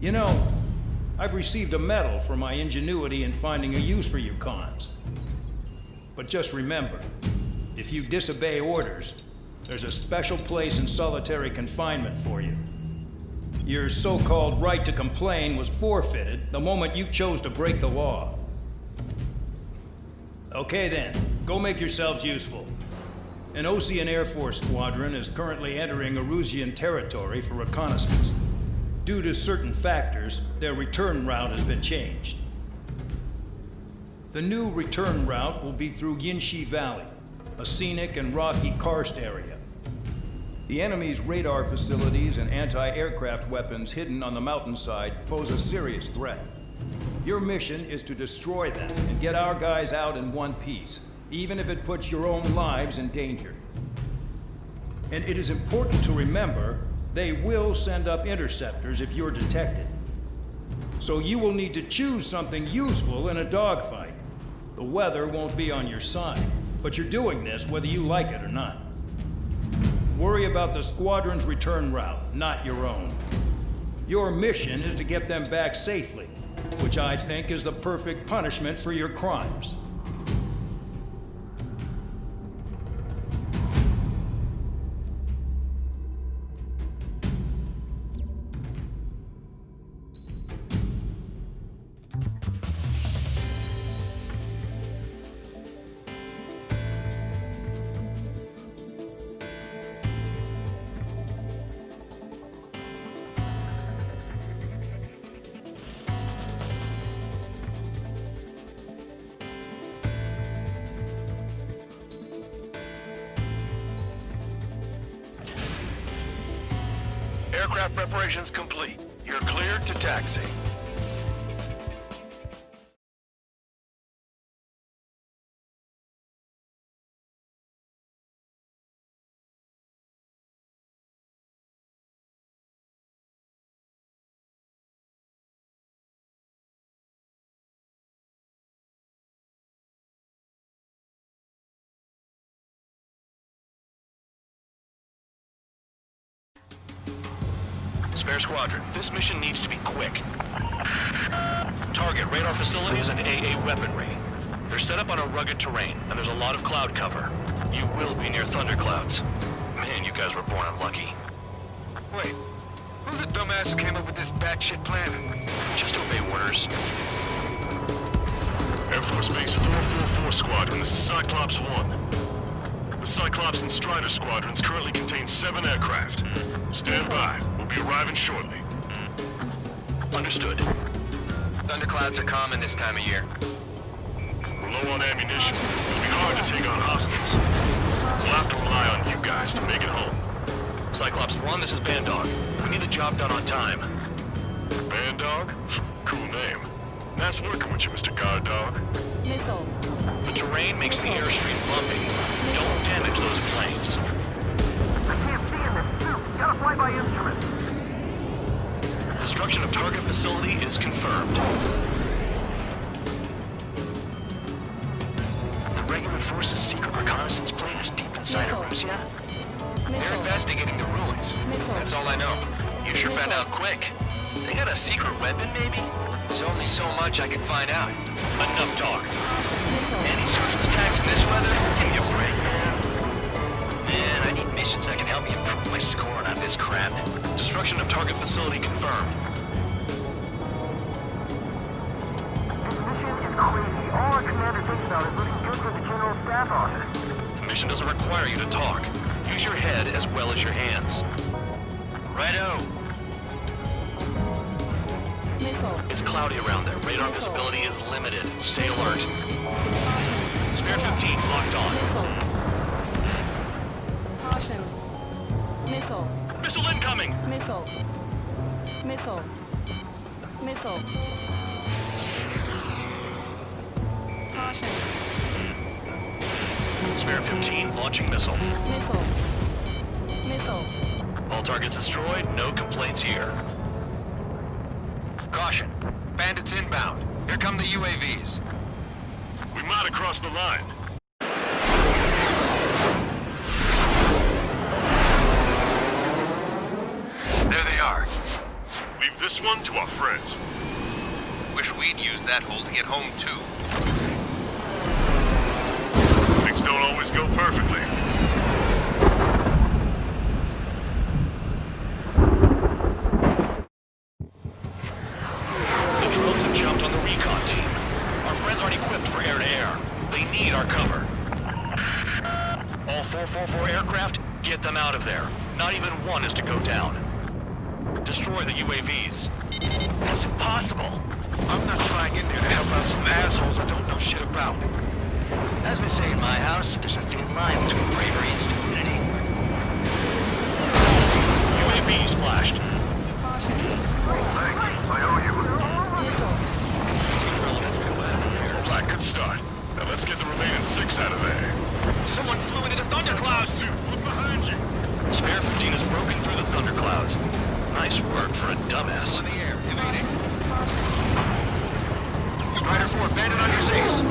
You know, I've received a medal for my ingenuity in finding a use for you cons. But just remember, if you disobey orders, there's a special place in solitary confinement for you. Your so-called right to complain was forfeited the moment you chose to break the law. Okay then, go make yourselves useful. An Osean Air Force squadron is currently entering Erusian territory for reconnaissance. Due to certain factors, their return route has been changed. The new return route will be through Yinshi Valley, a scenic and rocky karst area. The enemy's radar facilities and anti-aircraft weapons hidden on the mountainside pose a serious threat. Your mission is to destroy them and get our guys out in one piece, even if it puts your own lives in danger. And it is important to remember, they will send up interceptors if you're detected. So you will need to choose something useful in a dogfight. The weather won't be on your side, but you're doing this whether you like it or not. Worry about the squadron's return route, not your own. Your mission is to get them back safely, which I think is the perfect punishment for your crimes. Aircraft preparations complete. You're cleared to taxi. Spare Squadron, this mission needs to be quick. Target radar facilities and AA weaponry. They're set up on a rugged terrain, and there's a lot of cloud cover. You will be near thunderclouds. Man, you guys were born unlucky. Wait, who's the dumbass who came up with this batshit plan? Just obey orders. Air Force Base 444 Squadron, this is Cyclops 1. The Cyclops and Strider Squadrons currently contain 7 aircraft. Stand by. We'll be arriving shortly. Understood. Thunderclouds are common this time of year. We're low on ammunition. It'll be hard to take on hostiles. We'll have to rely on you guys to make it home. Cyclops 1, this is Bandog. We need the job done on time. Bandog? Cool name. Nice working with you, Mr. Guard Dog. Missile. The terrain makes the airstream bumpy. Don't damage those planes. I can't see in this suit. Gotta fly by instrument. Destruction of target facility is confirmed. The regular force's secret reconnaissance plane is deep inside Erusia? They're investigating the ruins. That's all I know. You sure found out quick. They got a secret weapon, maybe? There's only so much I can find out. Enough talk. Any surface attacks in this weather? Give me a break, man. Man, I need missions that can help me improve my score on this crap. Destruction of target facility confirmed. This mission is crazy. All our commander thinks about is looking good for the General Staff Office. The mission doesn't require you to talk. Use your head as well as your hands. Righto. Missile. It's cloudy around there. Radar visibility is limited. Stay alert. Spare 15 locked on. Caution. Missile. Missile incoming! Missile. Missile. Missile. Caution. Spare 15 launching missile. Missile. Missile. All targets destroyed. No complaints here. Caution. Bandits inbound. Here come the UAVs. We might have crossed the line. There they are. We've This one to our friends. Wish we'd used that hole to get home, too. Things don't always go perfectly. The drones have jumped on the recon team. Our friends aren't equipped for air-to-air. They need our cover. All 444 aircraft, get them out of there. Not even one is to go down. Destroy the UAVs. That's impossible. I'm not flying in there to help out some assholes I don't know shit about. As they say in my house, there's a thin line between bravery and stupidity. UAV splashed. I owe you. Alright, good start. Now let's get the remaining 6 out of there. Someone flew into the thunderclouds! Two, look behind you. Spare 15 has broken through the thunderclouds. Nice work for a dumbass. In the air, evading. Strider 4, bandit on your 6.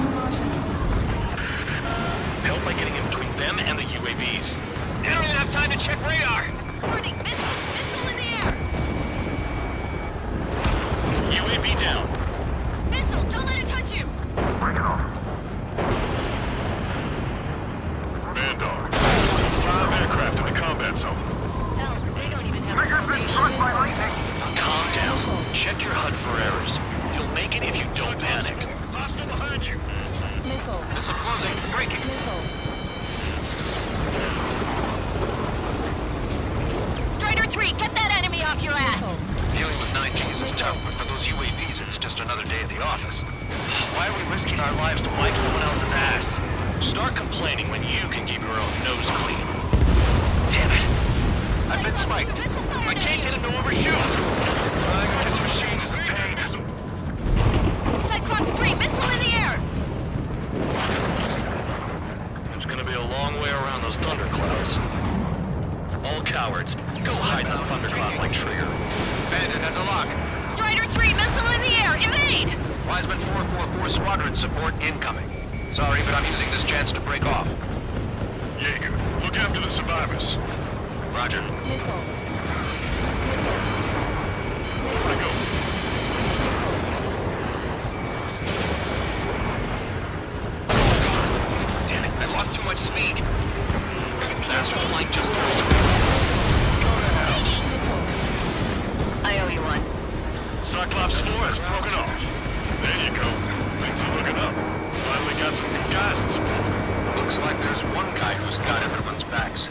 Help by getting in between them and the UAVs. They don't even have time to check radar! Warning, missile in the air. UAV down. Missile, don't let it touch you. Break it off. Bandog. Still 5 aircraft in the combat zone. Hell, they don't even have Trigger's been struck by lightning. Calm down. Check your HUD for errors. You'll make it if you don't panic. Hostile behind you. Missile. Missile closing, breaking. Missile. Strider 3, get that enemy off your ass! Dealing with 9Gs is tough, but for those UAVs, it's just another day at the office. Why are we risking our lives to wipe someone else's ass? Start complaining when you can keep your own nose clean. Damn it! I've been spiked. I can't get him to overshoot. Flying with this machine is a pain. Cyclops 3, missile in the air! It's gonna be a long way around those thunderclouds. All cowards, go hide in the thunderclouds like Trigger. Bandit has a lock. Strider 3, missile in the air! Evade! Wiseman 444 squadron support incoming. Sorry, but I'm using this chance to break off. Jaeger, look after the survivors. Roger. Missile. Where'd it go? Damn it, I lost too much speed. Bastards flying just through. I owe you one. Cyclops 4 has broken off. There you go. Things are looking up. Finally got some good guys in support. Looks like there's one guy who's got everyone's backs.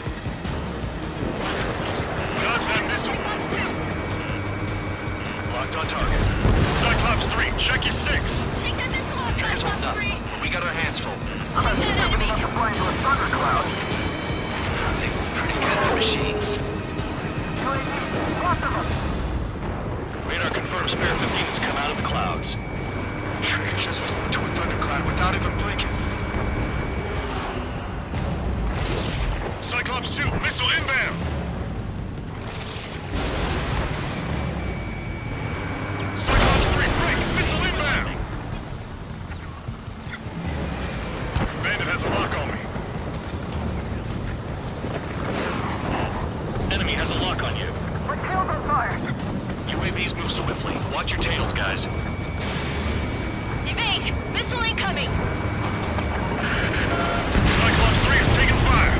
Dodge that missile. Locked on target. Cyclops 3, check your 6. Shake that missile off, Trigger's holding up, Cyclops 3! but we got our hands full. Shake that enemy! Enough to fly into a thundercloud. They're pretty good at machines. Lots of them. Radar confirms Spare 15 has come out of the clouds. Trigger just flew into a thundercloud without even blinking. Cyclops 2, missile inbound. Cyclops 3, break, missile inbound. Bandit has a lock on me. Enemy has a lock on you. My tail's on fire. UAVs move swiftly. Watch your tails, guys. Evade! Missile incoming! Cyclops 3 is taking fire.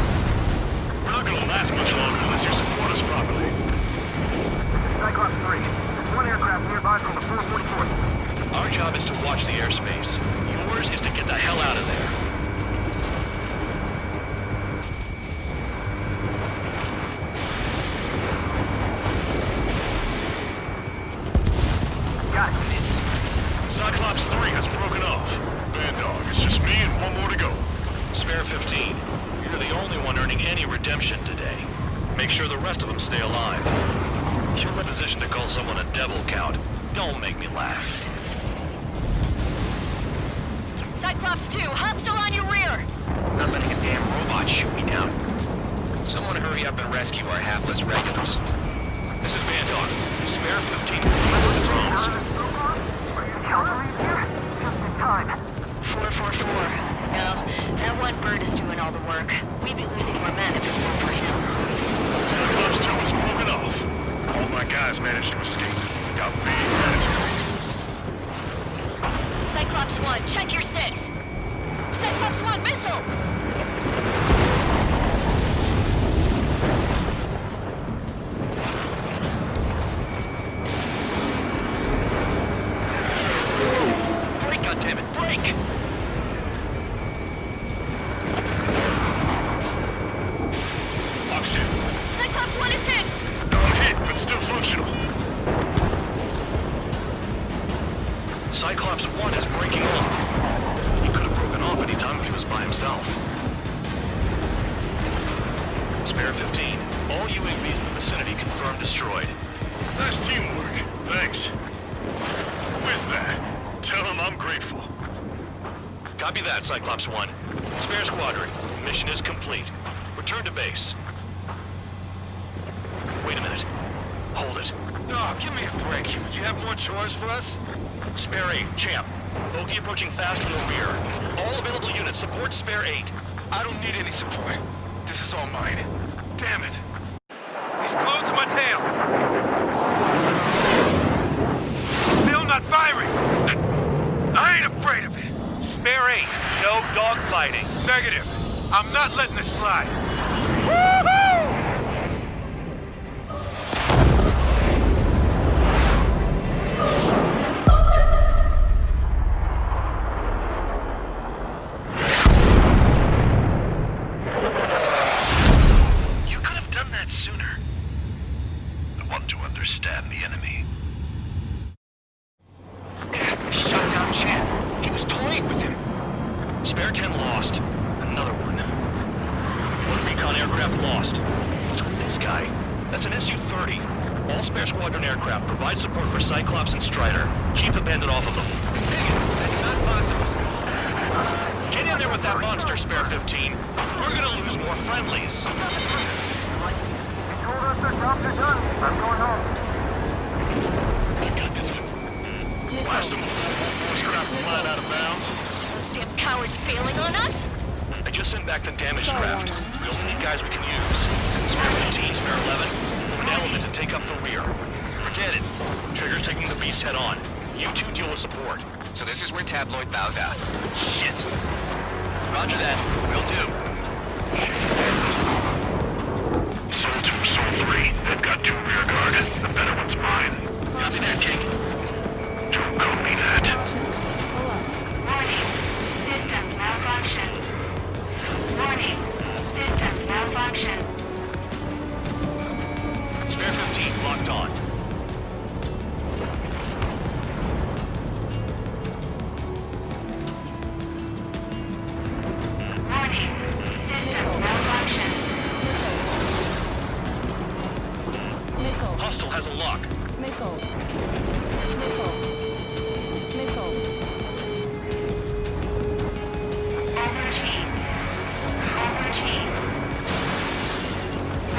We're not gonna last much longer unless you support us properly. Cyclops 3. There's one aircraft nearby from the 444th. Our job is to watch the airspace. Yours is to get the hell out of there. Got it. Cyclops 3 has broken off. Bandog, it's just me and one more to go. Spare 15, you're the only one earning any redemption today. Make sure the rest of them stay alive. You're in a position to call someone a devil count. Don't make me laugh. Cyclops 2, hostile on your rear! Not letting a damn robot shoot me down. Someone hurry up and rescue our hapless regulars. This is Bandog. Spare 15 will deal with the drones. Are you cavalry here? Just in time. 444. No, that one bird is doing all the work. We'd be losing more men if it weren't for him. Cyclops 2 has broken off. All my guys managed to escape. Got 1, check your 6. Cyclops 1, missile! Break, goddammit, break! Box 2. Cyclops 1 is hit! Not hit, but still functional. Cyclops 1 is breaking off. He could have broken off any time if he was by himself. Spare 15. All UAVs in the vicinity confirmed destroyed. Nice teamwork. Thanks. Who is that? Tell him I'm grateful. Copy that, Cyclops 1. Spare squadron. Mission is complete. Return to base. Wait a minute. Hold it. Oh, give me a break. You have more chores for us? Spare 8, champ. Bogey approaching fast from the rear. All available units support Spare 8. I don't need any support. This is all mine. Damn it. He's glued to my tail. Still not firing. I ain't afraid of it. Spare 8, no dogfighting. Negative. I'm not letting this slide. Woohoo! You could have done that sooner. I want to understand the enemy. Shut down Chan. He was toying with him. Spare 10 lost. Another one. One recon aircraft lost. What's with this guy? That's an Su-30. All spare squadron aircraft provide support for Cyclops and Strider. Keep the bandit off of them. That's not possible. Get in there with that monster, Spare 15. We're gonna lose more friendlies. He told us their jobs are done. I'm going home. Blast them. Force craft flying out of bounds. Those damn cowards failing on us? I just sent back the damaged craft. We only need guys we can use. Spare 15, Spare 11, form an element and take up the rear. Forget it. Trigger's taking the beast head on. You two deal with support. So this is where Tabloid bows out. Shit. Roger that. Will do. Soul 2, Soul 3. They've got 2 rear guard. The better one's mine. Copy that, King. Don't copy that. Warning. System malfunction. Warning. System malfunction. Spare 15, locked on. Warning. System malfunction. Hostile has a lock. Overheat. Overheat.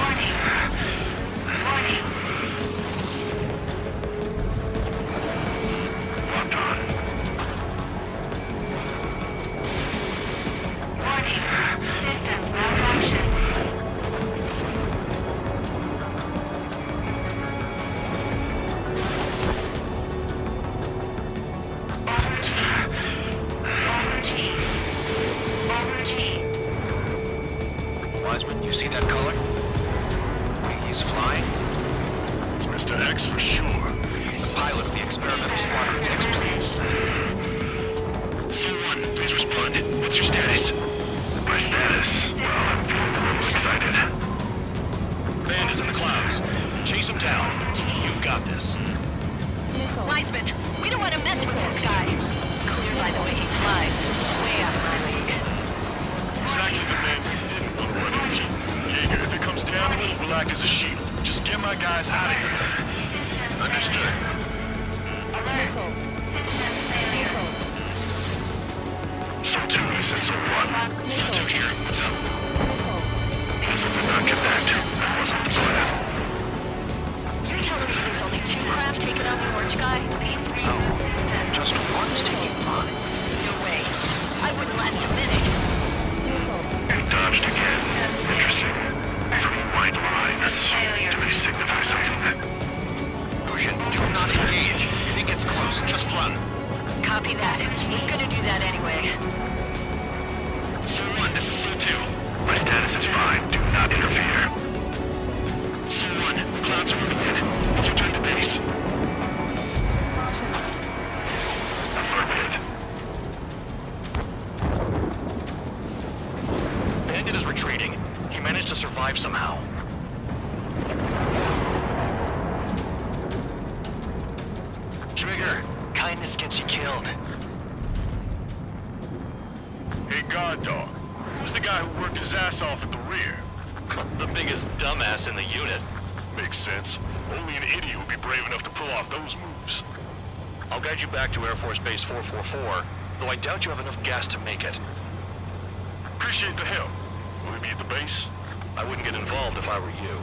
Warning. Warning. Locked on. Warning. System malfunction. Wiseman, you see that color? He's flying? It's Mr. X for sure. The pilot of the experimental squadron's X-plane. Soul 1, please respond. What's your status? My status? Well, I'm feeling a little excited. Bandits in the clouds. Chase them down. You've got this. Wiseman, we don't want to mess with this guy. It's clear by the way he flies. Way out of my league. Exactly the man we didn't want to run into. Jaeger, if it comes down to it, we'll act as a shield. Just get my guys out of here. Understood. Alert. System failure. Soul 2, this is Soul 1. Soul 2 here. What's up? Guess if we're not connect. That wasn't the plan. You're telling me there's only 2 craft taking out the orange guy? No, just one's taking mine. No way. I wouldn't last a minute. You dodged again. Interesting. From white lines. Do they signify something? Lucian, do not engage. If he gets close, just run. Copy that. Who's gonna do that? survive somehow. Trigger, kindness gets you killed. Hey, guard dog. Who's the guy who worked his ass off at the rear? The biggest dumbass in the unit. Makes sense. Only an idiot would be brave enough to pull off those moves. I'll guide you back to Air Force Base 444, though I doubt you have enough gas to make it. Appreciate the help. Will he be at the base? I wouldn't get involved if I were you.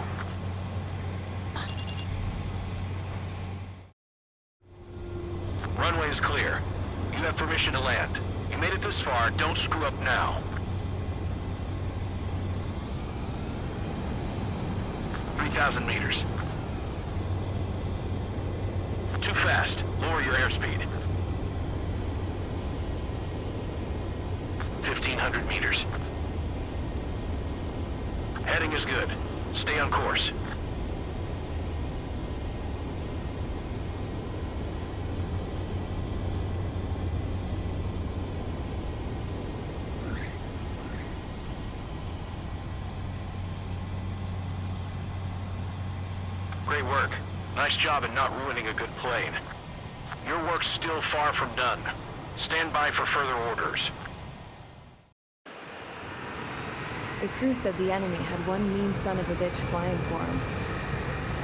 Runway is clear. You have permission to land. You made it this far, don't screw up now. 3,000 meters. Too fast. Lower your airspeed. 1,500 meters. Heading is good. Stay on course. Great work. Nice job in not ruining a good plane. Your work's still far from done. Stand by for further orders. The crew said the enemy had one mean son of a bitch flying for him.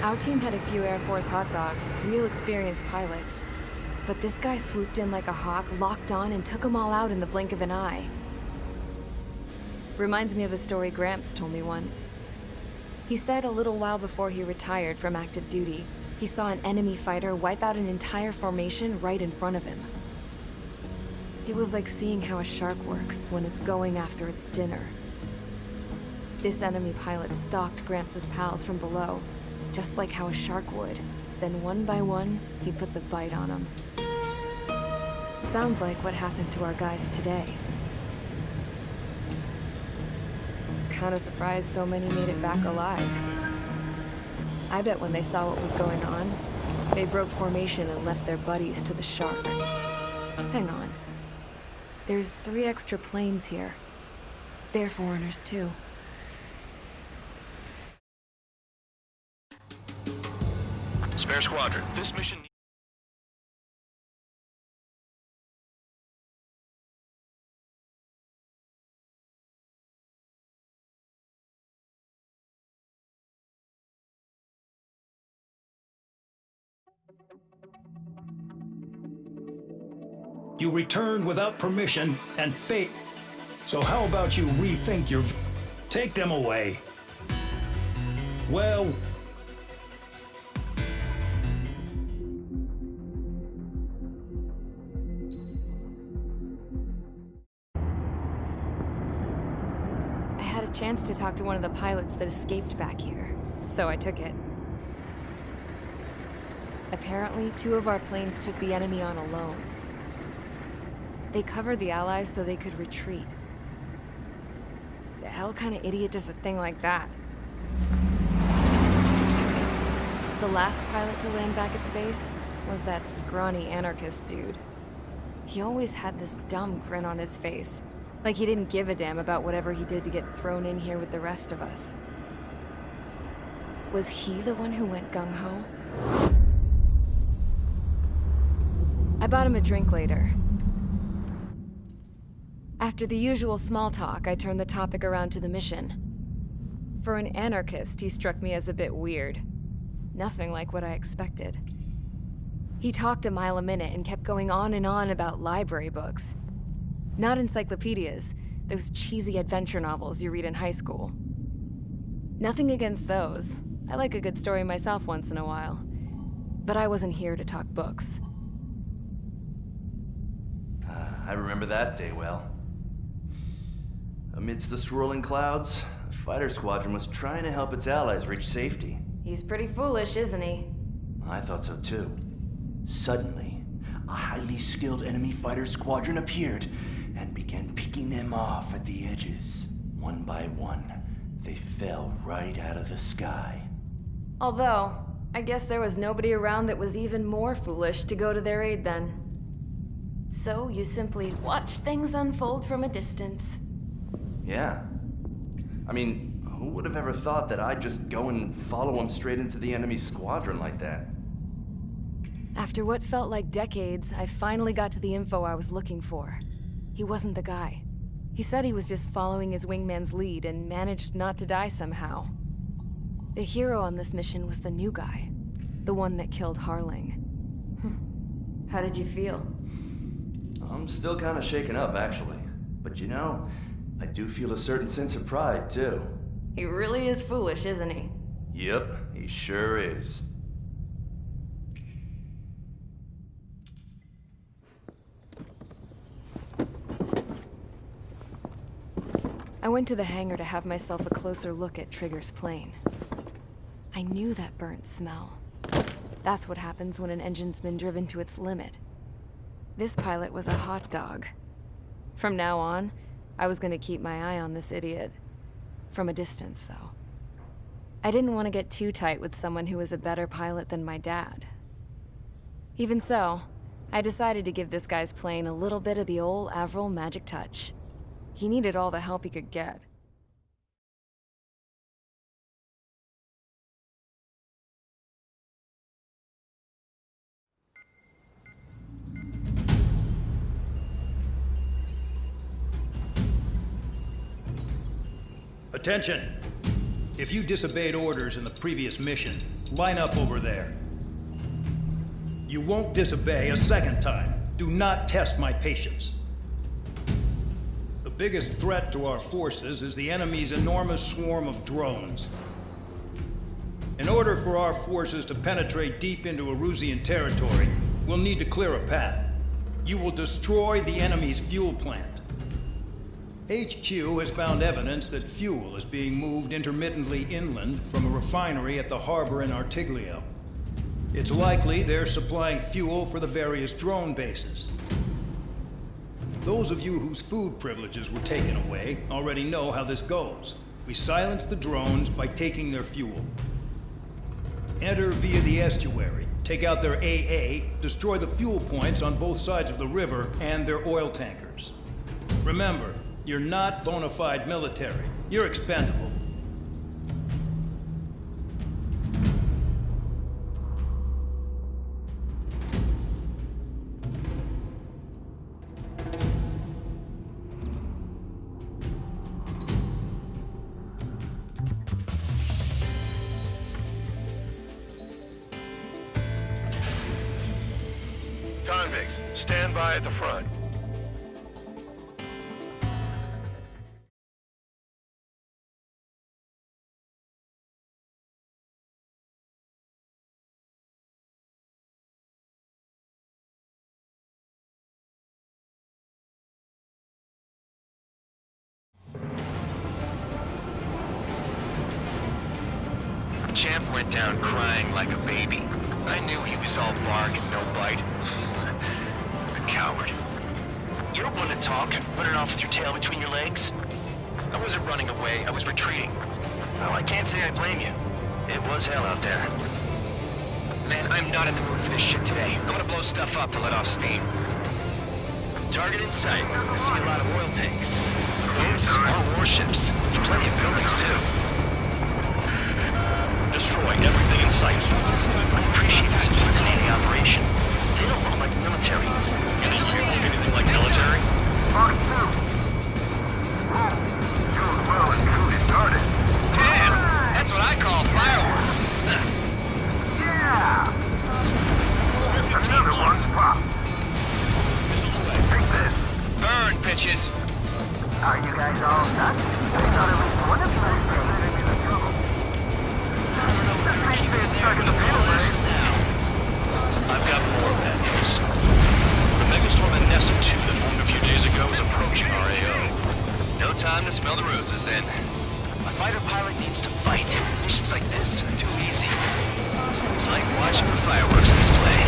Our team had a few Air Force hot dogs, real experienced pilots. But this guy swooped in like a hawk, locked on, and took them all out in the blink of an eye. Reminds me of a story Gramps told me once. He said a little while before he retired from active duty, he saw an enemy fighter wipe out an entire formation right in front of him. It was like seeing how a shark works when it's going after its dinner. This enemy pilot stalked Gramps' pals from below, just like how a shark would. Then one by one, he put the bite on them. Sounds like what happened to our guys today. Kinda surprised so many made it back alive. I bet when they saw what was going on, they broke formation and left their buddies to the shark. Hang on. There's 3 extra planes here. They're foreigners too. Spare Squadron, this mission... You returned without permission and fate. So how about you rethink your... Take them away. Well... I had a chance to talk to one of the pilots that escaped back here, so I took it. Apparently, 2 of our planes took the enemy on alone. They covered the Allies so they could retreat. The hell kind of idiot does a thing like that? The last pilot to land back at the base was that scrawny anarchist dude. He always had this dumb grin on his face, like he didn't give a damn about whatever he did to get thrown in here with the rest of us. Was he the one who went gung-ho? I bought him a drink later. After the usual small talk, I turned the topic around to the mission. For an anarchist, he struck me as a bit weird. Nothing like what I expected. He talked a mile a minute and kept going on and on about library books. Not encyclopedias, those cheesy adventure novels you read in high school. Nothing against those. I like a good story myself once in a while. But I wasn't here to talk books. I remember that day well. Amidst the swirling clouds, the fighter squadron was trying to help its allies reach safety. He's pretty foolish, isn't he? I thought so too. Suddenly, a highly skilled enemy fighter squadron appeared and began picking them off at the edges. One by one, they fell right out of the sky. Although, I guess there was nobody around that was even more foolish to go to their aid then. So you simply watch things unfold from a distance. Yeah. I mean, Who would have ever thought that I'd just go and follow him straight into the enemy squadron like that? After what felt like decades, I finally got to the info I was looking for. He wasn't the guy. He said he was just following his wingman's lead and managed not to die somehow. The hero on this mission was the new guy. The one that killed Harling. How did you feel? I'm still kind of shaken up, actually. But you know, I do feel a certain sense of pride, too. He really is foolish, isn't he? Yep, he sure is. I went to the hangar to have myself a closer look at Trigger's plane. I knew that burnt smell. That's what happens when an engine's been driven to its limit. This pilot was a hot dog. From now on, I was gonna keep my eye on this idiot. From a distance, though. I didn't want to get too tight with someone who was a better pilot than my dad. Even so, I decided to give this guy's plane a little bit of the old Avril magic touch. He needed all the help he could get. Attention! If you disobeyed orders in the previous mission, line up over there. You won't disobey a second time. Do not test my patience. The biggest threat to our forces is the enemy's enormous swarm of drones. In order for our forces to penetrate deep into Erusian territory, we'll need to clear a path. You will destroy the enemy's fuel plant. HQ has found evidence that fuel is being moved intermittently inland from a refinery at the harbor in Artiglio. It's likely they're supplying fuel for the various drone bases. Those of you whose food privileges were taken away already know how this goes. We silence the drones by taking their fuel. Enter via the estuary, take out their AA, destroy the fuel points on both sides of the river and their oil tankers. Remember, you're not bona fide military. You're expendable. Convicts, stand by at the front. Champ went down crying like a baby. I knew he was all bark and no bite. A coward. You're one to talk, running off with your tail between your legs. I wasn't running away, I was retreating. Well, I can't say I blame you. It was hell out there. Man, I'm not in the mood for this shit today. I'm gonna blow stuff up to let off steam. Target in sight. I see a lot of oil tanks. Those are warships. There's plenty of buildings, too. Destroy everything in sight. I appreciate the simplicity of the operation. They don't look like military. Anything like military? Mark 2. Too well and truly started. Damn! That's what I call fireworks. Yeah! Another one's popped. Take this. Burn, bitches. Are you guys all done? I thought at least one of you was saving me the trouble. I've got more bad news. The megastorm at Nessa 2 that formed a few days ago is approaching our AO. No time to smell the roses, then. A fighter pilot needs to fight. Missions like this are too easy. It's like watching a fireworks display.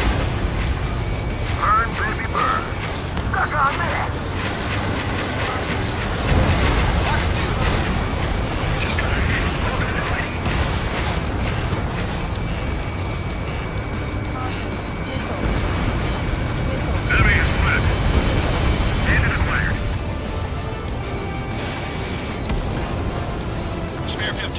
Burn, baby, burn. Suck on that. Box 2. Just got a little bit of fighting. Enemy is split. Standard acquired. Spear 15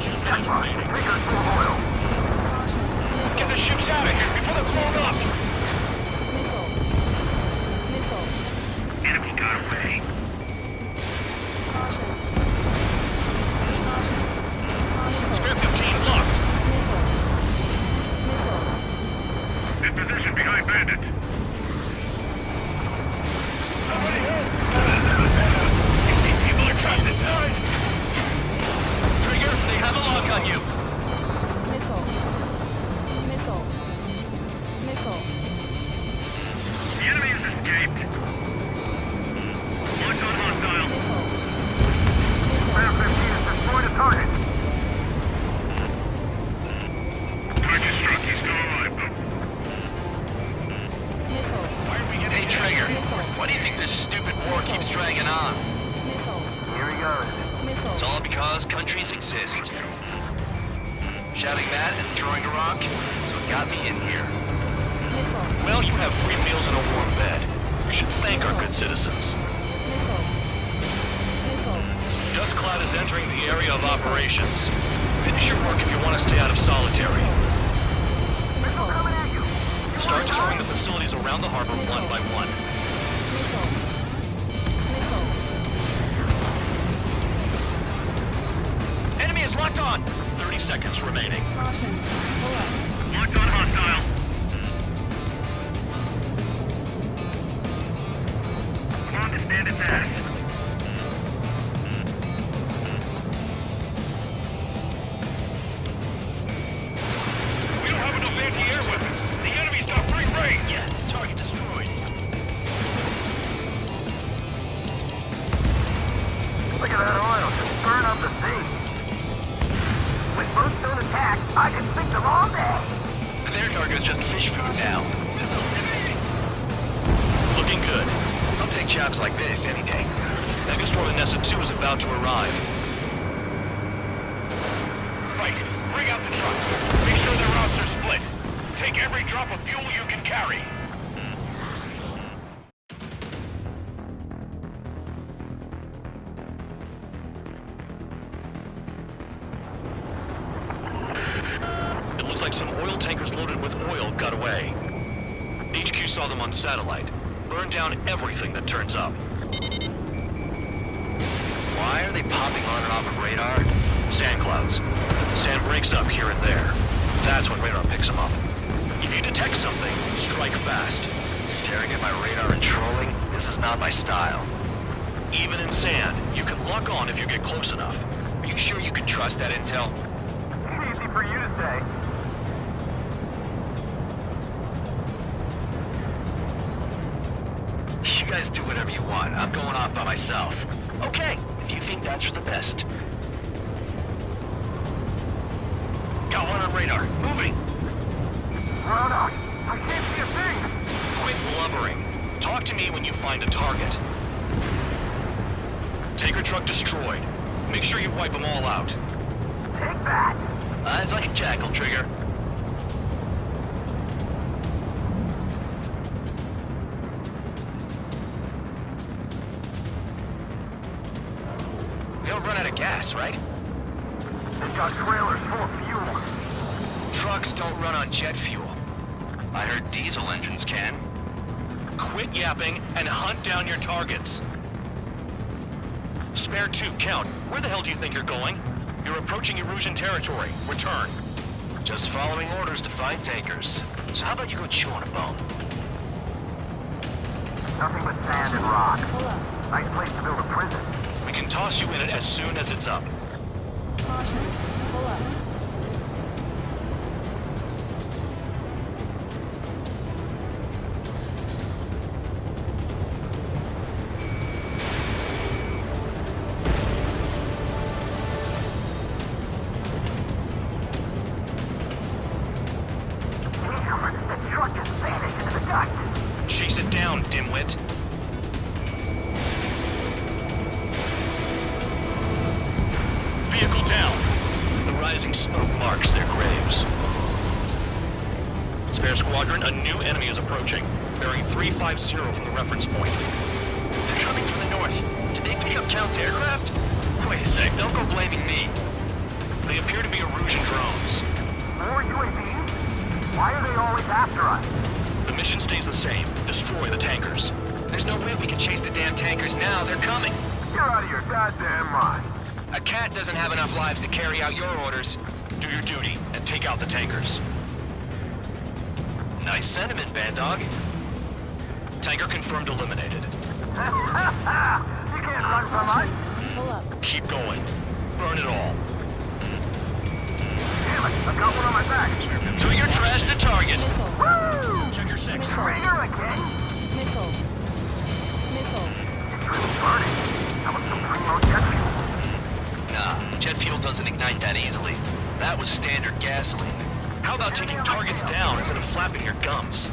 2 minutes remaining. Taker's full of oil. Get the ships out of here before they're blown up! Enemy got away. Spare 15 locked. In position behind Bandit. People are trusted. Trigger, they have a lock on you. The enemy has escaped. Launch on hostile. Spare 15 has destroyed a target. Target struck. He's still alive, though. Hey, Trigger, why do you think this stupid war keeps dragging on? Here he goes. It's all because countries exist. Shouting that and throwing a rock, so it got me in here. Well, you have free meals and a warm bed. You should thank our good citizens. Dust Cloud is entering the area of operations. Finish your work if you want to stay out of solitary. Missile coming at you. Start destroying the facilities around the harbor one by one. Enemy is locked on! 30 seconds remaining. Launch on hostile. Come on to stand its ass. We don't have enough anti-air weapons. The enemy's got free range. Yeah, target destroyed. Look at that oil. Just burn up the sea. With most don't attack, I can sink them all day. Their target is just fish food now. Looking good. I'll take jobs like this any day. Megastorm Nessa 2 is about to arrive. Right. Bring out the trucks. Make sure their routes are split. Take every drop of fuel you can carry. It looks like some oil tankers loaded with oil got away. HQ saw them on satellite. Burn down everything that turns up. Why are they popping on and off of radar? Sand clouds. Sand breaks up here and there. That's when radar picks them up. If you detect something, strike fast. Staring at my radar and trolling? This is not my style. Even in sand, you can lock on if you get close enough. Are you sure you can trust that intel? Easy for you to say. You guys do whatever you want. I'm going off by myself. Okay, if you think that's for the best. Got one on radar. Moving. Rhoda, I can't see a thing. Quit blubbering. Talk to me when you find a target. Tanker truck destroyed. Make sure you wipe them all out. Take that. Eyes like a jackal, Trigger. We don't run out of gas, right? They've got trailers full of fuel. Trucks don't run on jet fuel. I heard diesel engines can. Quit yapping and hunt down your targets. Spare 2, count. Where the hell do you think you're going? You're approaching Erusian territory. Return. Just following orders to find tankers. So how about you go chew on a bone? Nothing but sand and rock. Nice place to build a prison. We can toss you in it as soon as it's up. Damn, the truck just vanished into the dust. Chase it down, dimwit. Vehicle down. The rising smoke marks their graves. Spare squadron, a new enemy is approaching. Bearing 350 from the reference point. They're coming from the north. Did they pick up Count's aircraft? Wait a sec, don't go blaming me. They They appear to be Erusian drones. More UAVs? Why are they always after us? The mission stays the same. Destroy the tankers. There's no way we can chase the damn tankers now. They're coming. You're out of your goddamn mind. A cat doesn't have enough lives to carry out your orders. Do your duty and take out the tankers. Nice sentiment, Bad Dog. Tanker confirmed eliminated. You can't run from us. Pull up. Keep going. Burn it all. Damn it, I've got one on my back. So you're trash to target. Woo! Check your six. Trigger again? Nickel. Nickel. It's really burning. How about some primo jet fuel? Nah, jet fuel doesn't ignite that easily. That was standard gasoline. How about taking targets down instead of flapping your gums?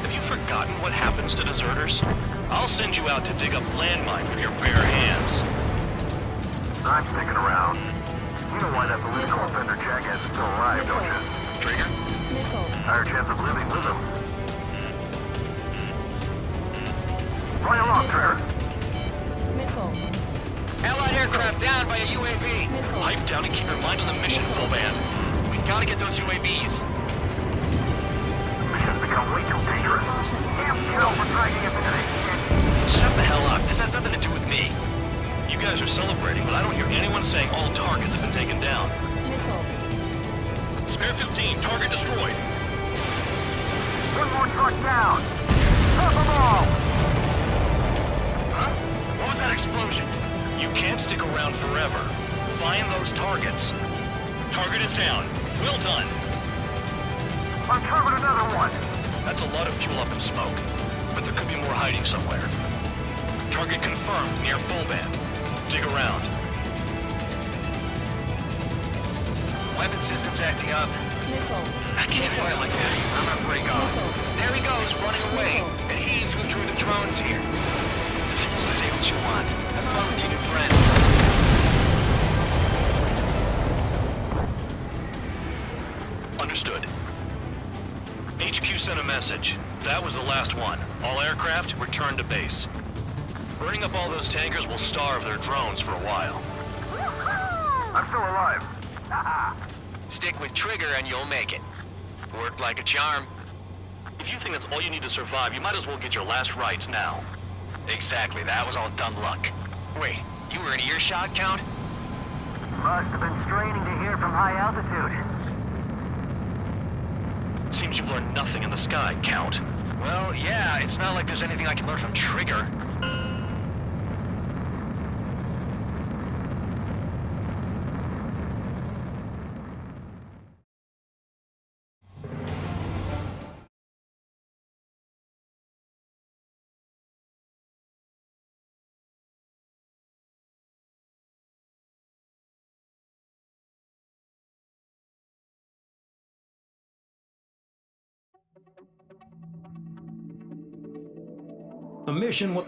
Have you forgotten what happens to deserters? I'll send you out to dig up landmine with your bare hands. I'm sticking around. You know why that political offender jackass is still alive, don't you? Trigger? Nickel. Higher chance of living with him. Right along, Trigger. Nickel. Allied aircraft down by a UAV. Nickel. Pipe down and keep your mind on the mission, full band. We gotta get those UAVs. Mission's become way too dangerous. Damn kill for dragging us into this shit. Shut the hell up. This has nothing to do with me. You guys are celebrating, but I don't hear anyone saying all targets have been taken down. Nickel. Spare 15, target destroyed. One more truck down. Stop them all. What was that explosion? You can't stick around forever. Find those targets. Target is down. Well done. Uncovered another one. That's a lot of fuel up in smoke, but there could be more hiding somewhere. Target confirmed near full band. Dig around. Weapon system's acting up. Nickel. I can't fight like this. I'm gonna break off. There he goes, running away. And he's who drew the drones here. Say what you want. Have fun with your new friends. Understood. HQ sent a message. That was the last one. All aircraft, return to base. Burning up all those tankers will starve their drones for a while. I'm still alive. Stick with Trigger and you'll make it. Worked like a charm. If you think that's all you need to survive, you might as well get your last rites now. Exactly, that was all dumb luck. Wait, you were in earshot, Count? Must have been straining to hear from high altitude. Seems you've learned nothing in the sky, Count. Well, yeah, it's not like there's anything I can learn from Trigger. The mission was...